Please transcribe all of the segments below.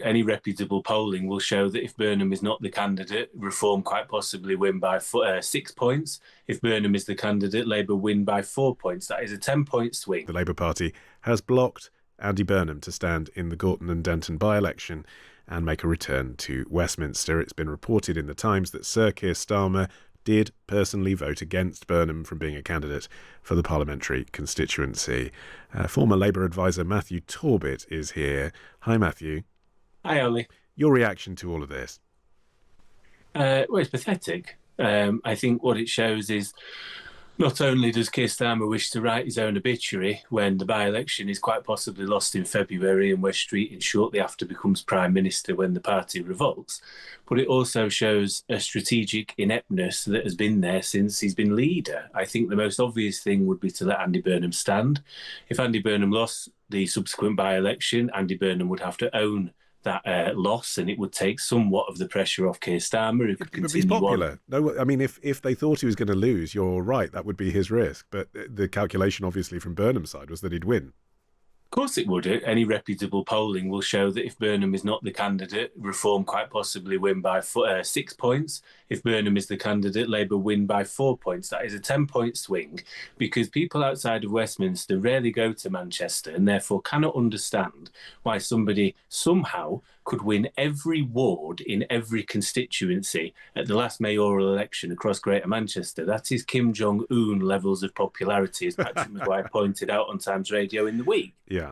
any reputable polling will show that if Burnham is not the candidate, Reform quite possibly win by 6 points. If Burnham is the candidate, Labour win by 4 points. That is a 10-point swing. The Labour Party has blocked Andy Burnham to stand in the Gorton and Denton by-election and make a return to Westminster. It's been reported in the Times that Sir Keir Starmer did personally vote against Burnham from being a candidate for the parliamentary constituency. Former Labour advisor Matthew Torbitt is here. Hi, Matthew. Hi, Olly. Your reaction to all of this? Well, it's pathetic. I think what it shows is not only does Keir Starmer wish to write his own obituary when the by-election is quite possibly lost in February and Wes Streeting shortly after becomes Prime Minister when the party revolts, but it also shows a strategic ineptness that has been there since he's been leader. I think the most obvious thing would be to let Andy Burnham stand. If Andy Burnham lost the subsequent by-election, Andy Burnham would have to own that loss, and it would take somewhat of the pressure off Keir Starmer, who could continue. But he's popular. On. No, I mean, if they thought he was going to lose, you're right, that would be his risk. But the calculation, obviously, from Burnham's side was that he'd win. Of course it would. Any reputable polling will show that if Burnham is not the candidate, Reform quite possibly win by 6 points. If Burnham is the candidate, Labour win by 4 points. That is a 10-point swing, because people outside of Westminster rarely go to Manchester and therefore cannot understand why somebody somehow could win every ward in every constituency at the last mayoral election across Greater Manchester. That is Kim Jong-un levels of popularity, as Patrick Maguire pointed out on Times Radio in the week. Yeah.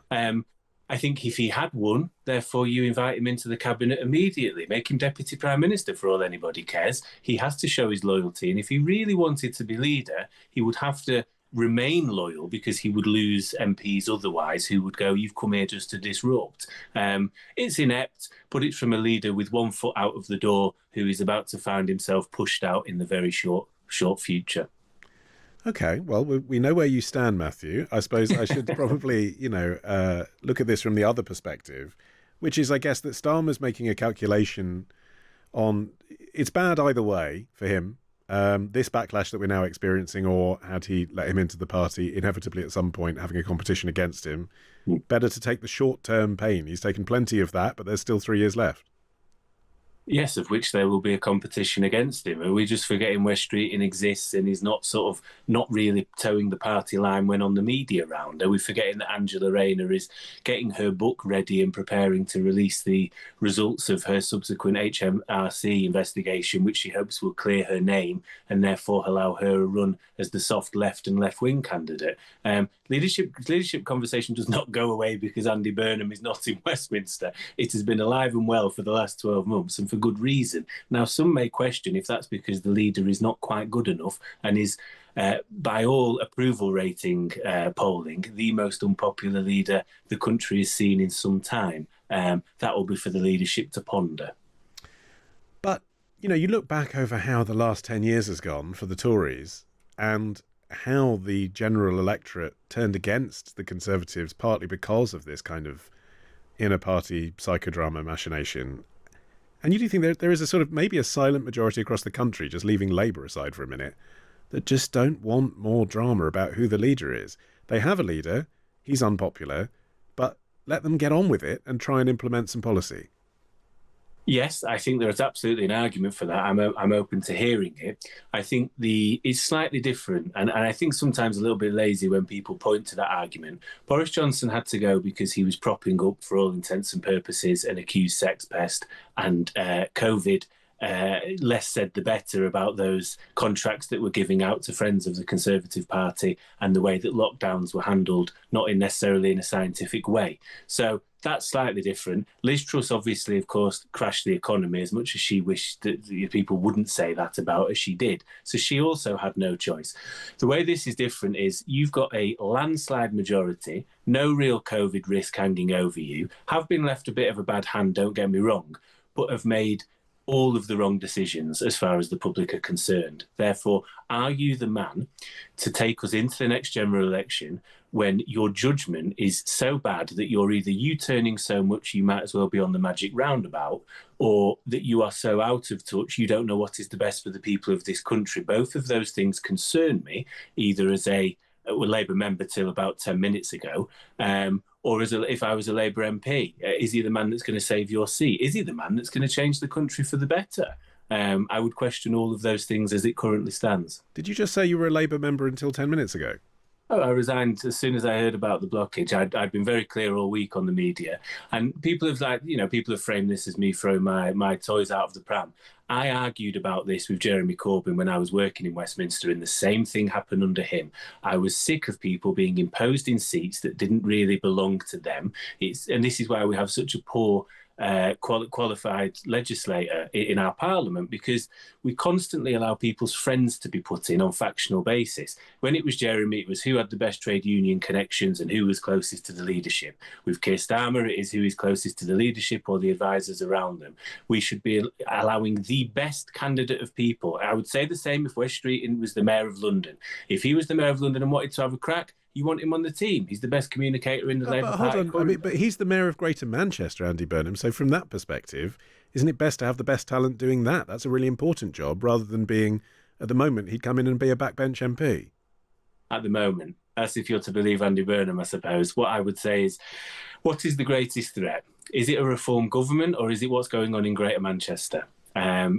I think if he had won, therefore you invite him into the cabinet immediately, make him Deputy Prime Minister for all anybody cares. He has to show his loyalty. And if he really wanted to be leader, he would have to remain loyal, because he would lose MPs otherwise who would go, you've come here just to disrupt. It's inept, but it's from a leader with 1 foot out of the door who is about to find himself pushed out in the very short future. Okay, well, we know where you stand, Matthew. I suppose I should probably, look at this from the other perspective, which is, I guess, that Starmer's making a calculation on, it's bad either way for him, this backlash that we're now experiencing, or had he let him into the party, inevitably at some point having a competition against him. Better to take the short-term pain. He's taken plenty of that, but there's still 3 years left. Yes, of which there will be a competition against him. Are we just forgetting Wes Streeting exists and he's not really towing the party line when on the media round? Are we forgetting that Angela Rayner is getting her book ready and preparing to release the results of her subsequent HMRC investigation, which she hopes will clear her name and therefore allow her a run as the soft left and left-wing candidate? Leadership conversation does not go away because Andy Burnham is not in Westminster. It has been alive and well for the last 12 months, and for good reason. Now, some may question if that's because the leader is not quite good enough and is, by all approval rating polling, the most unpopular leader the country has seen in some time. That will be for the leadership to ponder. But, you look back over how the last 10 years has gone for the Tories and how the general electorate turned against the Conservatives, partly because of this kind of inner-party psychodrama machination. And you do think there is a sort of maybe a silent majority across the country, just leaving Labour aside for a minute, that just don't want more drama about who the leader is. They have a leader, he's unpopular, but let them get on with it and try and implement some policy. Yes, I think there is absolutely an argument for that. I'm open to hearing it. I think it's slightly different, and I think sometimes a little bit lazy when people point to that argument. Boris Johnson had to go because he was propping up, for all intents and purposes, an accused sex pest, and COVID. Less said the better about those contracts that were giving out to friends of the Conservative Party and the way that lockdowns were handled, not necessarily in a scientific way. So that's slightly different. Liz Truss obviously, of course, crashed the economy as much as she wished that people wouldn't say that about as she did. So she also had no choice. The way this is different is you've got a landslide majority, no real COVID risk hanging over you, have been left a bit of a bad hand, don't get me wrong, but have made all of the wrong decisions as far as the public are concerned. Therefore, are you the man to take us into the next general election when your judgment is so bad that you're either U-turning so much you might as well be on the magic roundabout, or that you are so out of touch you don't know what is the best for the people of this country? Both of those things concern me, either as a Labour member till about 10 minutes ago, Or if I was a Labour MP, is he the man that's going to save your seat? Is he the man that's going to change the country for the better? I would question all of those things as it currently stands. Did you just say you were a Labour member until 10 minutes ago? Oh, I resigned as soon as I heard about the blockage. I'd been very clear all week on the media, and people have framed this as me throwing my toys out of the pram. I argued about this with Jeremy Corbyn when I was working in Westminster, and the same thing happened under him. I was sick of people being imposed in seats that didn't really belong to them. And this is why we have such a poor qualified legislator in our parliament, because we constantly allow people's friends to be put in on factional basis. When it was Jeremy, it was who had the best trade union connections and who was closest to the leadership. With Keir Starmer, it is who is closest to the leadership or the advisors around them. We should be allowing the best candidate of people. I would say the same if Wes Streeting was the mayor of London. If he was the mayor of London and wanted to have a crack, you want him on the team. He's the best communicator in the Labour Party. Hold on, I mean, but he's the mayor of Greater Manchester, Andy Burnham. So from that perspective, isn't it best to have the best talent doing that? That's a really important job, rather than being, at the moment, he'd come in and be a backbench MP. At the moment, as if you're to believe Andy Burnham, I suppose. What I would say is, what is the greatest threat? Is it a reform government, or is it what's going on in Greater Manchester?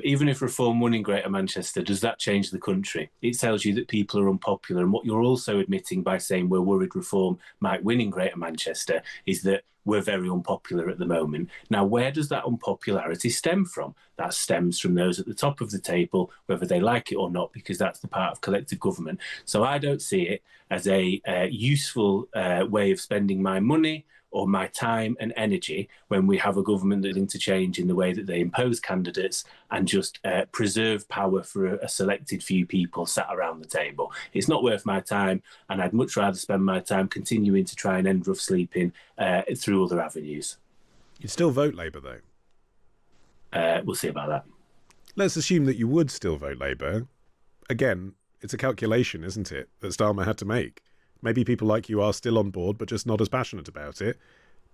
Even if reform won in Greater Manchester, does that change the country? It tells you that people are unpopular. And what you're also admitting by saying we're worried reform might win in Greater Manchester is that we're very unpopular at the moment. Now, where does that unpopularity stem from? That stems from those at the top of the table, whether they like it or not, because that's the part of collective government. So I don't see it as a useful way of spending my money or my time and energy when we have a government that's willing to change in the way that they impose candidates and just preserve power for a selected few people sat around the table. It's not worth my time, and I'd much rather spend my time continuing to try and end rough sleeping through other avenues. You'd still vote Labour, though? We'll see about that. Let's assume that you would still vote Labour. Again, it's a calculation, isn't it, that Starmer had to make. Maybe people like you are still on board, but just not as passionate about it.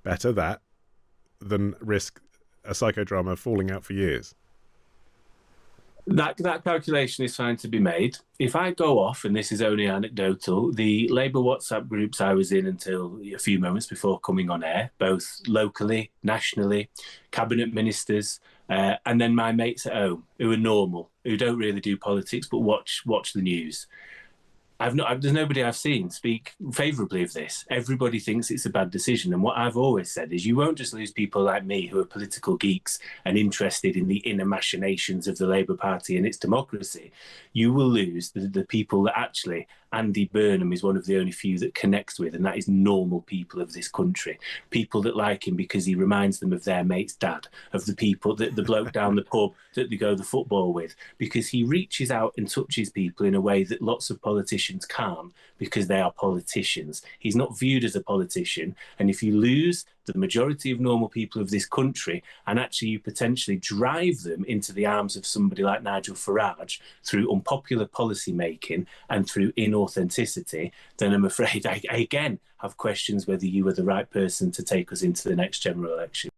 Better that than risk a psychodrama falling out for years. That calculation is fine to be made. If I go off, and this is only anecdotal, the Labour WhatsApp groups I was in until a few moments before coming on air, both locally, nationally, cabinet ministers, and then my mates at home who are normal, who don't really do politics but watch the news. There's nobody I've seen speak favourably of this. Everybody thinks it's a bad decision. And what I've always said is you won't just lose people like me who are political geeks and interested in the inner machinations of the Labour Party and its democracy. You will lose the people that actually Andy Burnham is one of the only few that connects with, and that is normal people of this country. People that like him because he reminds them of their mate's dad, of the people, that the bloke down the pub that they go the football with, because he reaches out and touches people in a way that lots of politicians can't because they are politicians. He's not viewed as a politician, and if you lose the majority of normal people of this country and actually you potentially drive them into the arms of somebody like Nigel Farage through unpopular policy making and through inauthenticity, then I'm afraid I again have questions whether you are the right person to take us into the next general election.